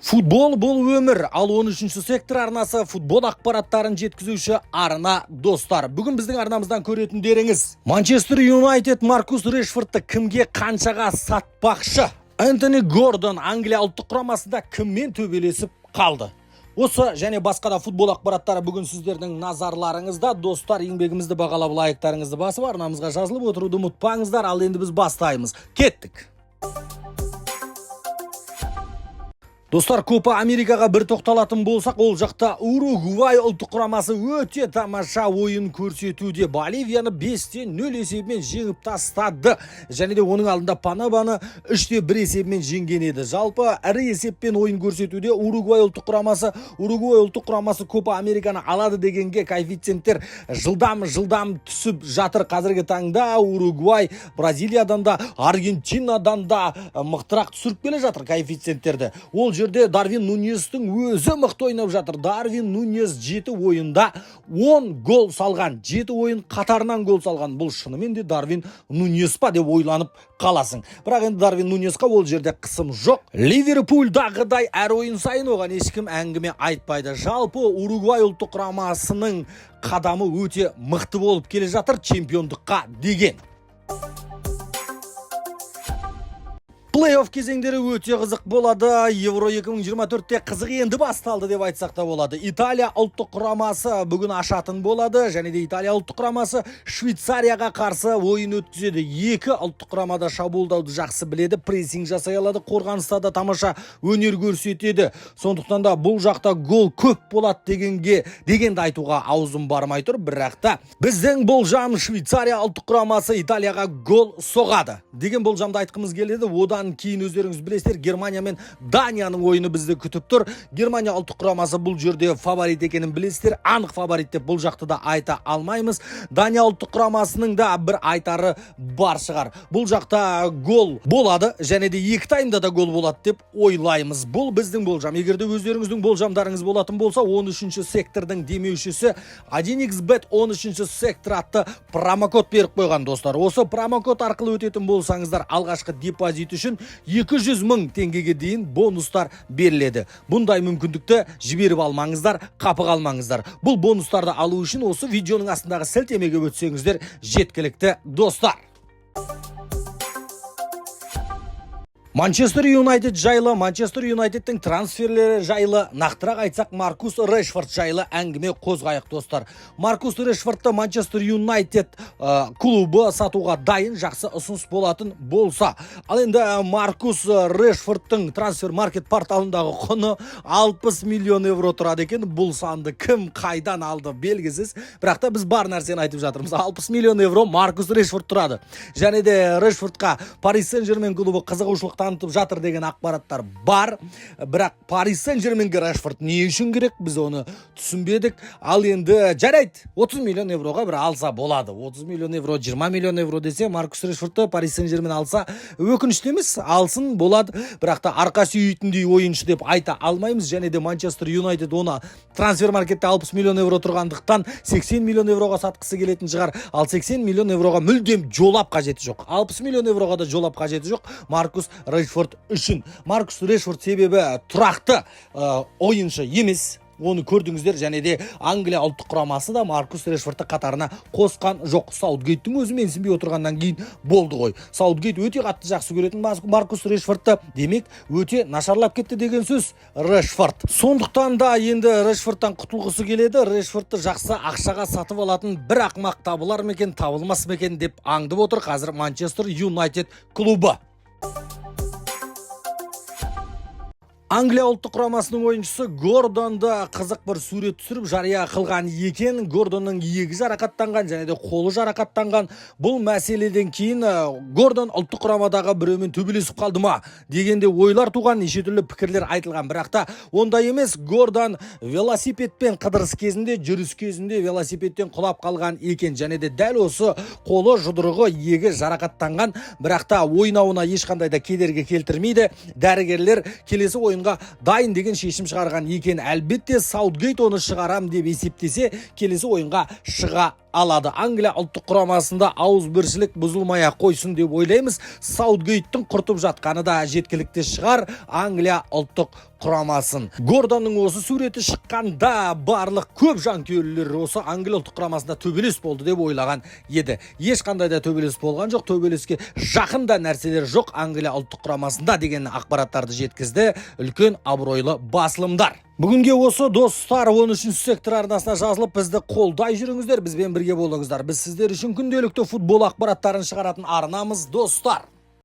Футбол бұл өмір, ал 13-ші сектор арнасы футбол ақпараттарын жеткізуші арна достар. Бүгін біздің арнамыздан көретіндеріңіз: Манчестер Юнайтед Маркус Решфордты кімге қаншаға сатпақшы? Антони Гордон Англия ұлттық құрамасында кіммен төбелесіп қалды? Осы және басқа да футбол ақпараттары бүгін сіздердің назарларыңызда. Достар, еңбегімізді бағалап, лайктарыңызды басып, арнамызға жазылып отыруды ұмытпаңыздар. Ал енді біз бастаймыз. Кеттік. Достар, Копа Америкаға бір тоқталатын болсақ, ол жақта Уругвай ұлттық құрамасы өте тамаша ойын көрсетуде. Боливияны 5-0 есебімен жеңіп тастады. Және де оның алдында Панаманы 3-1 есебімен жеңген еді. Жалпы ірі есеппен ойын көрсетуде Уругвай ұлттық құрамасы Копа Американы алады дегенге коэффициенттер жылдам түсіп жатыр. Қазіргі таңда Уругвай Бразилиядан да, Аргентинадан да мықтырақ түсіріп келе жатыр коэффициенттерді. Ол жерде Дарвин Нуньестің өзі мықты ойнап жатыр. Дарвин Нуньес 7 ойында 10 гол салған. 7 ойын қатарынан гол салған. Бұл шынымен де Дарвин Нуньес па деп ойланып қаласың. Бірақ енді Дарвин Нуньесқа ол жерде қысым жоқ. Ливерпульдағыдай әр ойын сайын оған ешкім әңгіме айтпайды. Жалпы Уругвай ұлттық құрамасының қадамы өте мықты болып келе жатыр чемпиондыққа деген. Плей-офф кезеңдері өте қызық болады. Евро 2024-те қызық енді басталды деп айтсақ та болады. Италия ұлттық құрамасы бүгін ашатын болады, және де Италия ұлттық құрамасы Швейцарияға қарсы ойын өткізеді. Екі ұлттық құрамада шабуылдауды жақсы біледі, прессинг жасай алады, қорғаныста да тамаша өнер көрсетеді. Сондықтан да бұл жақта гол көп болады дегенді айтуға аузым бармай тұр, бірақ та біздің болжам Швейцария ұлттық құрамасы Италияға гол соғады деген болжамды айтқымыз келеді. Одан кейін өздеріңіз білесіздер, Германия мен Данияның ойыны бізді күтіп тұр. Германия ұлттық құрамасы бұл жерде фаворит екенін білесіздер. Анық фаворит деп бұл жақты да айта алмаймыз. Дания ұлттық құрамасының да бір айтары бар шығар. Бұл жақта гол болады, және де екі таймда да гол болады деп ойлаймыз. Бұл біздің болжам. Егерде өздеріңіздің болжамдарыңыз болатын болса, 13-ші сектордың демеушісі 1xbet 13-ші сектор атты промокод беріп қойған достар. Осы промокод арқылы өтетін болсаңыздар, алғашқы депозит үшін 200 000 теңгеге дейін бонустар беріледі. Бұндай мүмкіндікті жіберіп алмаңыздар, қапы қалмаңыздар. Бұл бонустарды алу үшін осы видеоның астындағы сілтемеге өтсеңіздер жеткілікті достар. Манчестер Юнайтед жайлы, Манчестер Юнайтедтің трансферлері жайлы, нақтырақ айтсақ Маркус Решфорд жайлы әңгіме қозғайық достар. Маркус Решфордты Манчестер Юнайтед клубы сатуға дайын, жақсы ұсыныс болатын болса. Ал енді Маркус Решфордтың трансфер маркет порталындағы құны 60 миллион евро тұрады екен. Бұл санды кім қайдан алды белгісіз. Бірақ та біз бар нәрсені айтып жатырмыз. 60 миллион евро Маркус Решфорд тұрады. Және де Решфордқа Парис Сен-Жермен клубы қызығушылық танытып жатыр деген ақпараттар бар. Бірақ Парис Сен-Жерменге Решфорд не үшін керек, біз оны түсінбедік. Ал енді жарайды, 30 миллион евроға бір алса болады. 30 миллион евро, 20 миллион евро десе, Маркус Решфордты Парис Сен-Жермен алса өкінішті емес, алсын болады. Бірақ та арқа сүйейтіндей ойыншы деп айта алмаймыз. Және де Манчестер Юнайтед оны трансфер маркетте 60 миллион евро тұрғандықтан 80 миллион евроға сатқысы келетін шығар. Ал 80 миллион евроға мүлдем жолап қажеті жоқ. 60 миллион евроға да жолап қажеті жоқ Маркус Решфорд үшін. Маркус Решфорд себебі тұрақты ойыншы емес. Оны көрдіңіздер, және де Англия ұлттық құрамасы да Маркус Решфордты қатарына қосқан жоқ. Саутгейттің өзі менсінбей отырғаннан кейін болды ғой. Саутгейт өте қатты жақсы көретін Маркус Решфордты, демек өте нашарлап кетті деген сөз Решфорд. Сондықтан да енді Решфордтан құтылғысы келеді. Решфордты жақсы ақшаға сатып алатын бір ақмақ табылар мекен, табылмас мекен деп аңдып отыр қазір Манчестер Юнайтед клубы. Англия ұлттық құрамасының ойыншысы Гордонды қызық бір сурет түсіріп жария қылған екен. Гордонның иегі жарақаттанған, және де қолы жарақаттанған. Бұл мәселеден кейін Гордон ұлттық құрамадағы біреумен төбелесіп қалды ма дегенде ойлар туған, неше түрлі пікірлер айтылған. Бірақ та ондай емес. Гордон велосипедпен қыдырыс кезінде, жүріс кезінде велосипедтен құлап қалған екен, және де дәл осы қолы, жұдырығы, иегі жарақаттанған. Бірақ та ойнауына ешқандай да кедергі келтірмейді. Дәрігерлер келесі ойын дайын деген шешім шығарған екен. Әлбетте Саутгейт оны шығарам деп есептесе, келесі ойынға шыға алады. Англия ұлттық құрамасында ауызбіршілік бұзылмай қойсын деп ойлаймыз. Саутгейттің құртып жатқаны да жеткілікті шығар Англия ұлттық құрамасын. Гордонның осы суреті шыққанда барлық көп жанкүйерлер осы Англия ұлттық құрамасында төбелес болды деп ойлаған еді. Ешқандай да төбелес болған жоқ, төбелеске жақында нәрселер жоқ Англия ұлттық құрамасында деген ақпараттарды жеткізді үлкен абыройлы басылымдар. Бүгінге осы достар 13-ші сектор арнасына жазылып бізді қолдай жүріңіздер, бізбен бірге болыңыздар. Біз сіздер үшін күнделікті футбол ақпараттарын шығаратын арнамыз достар.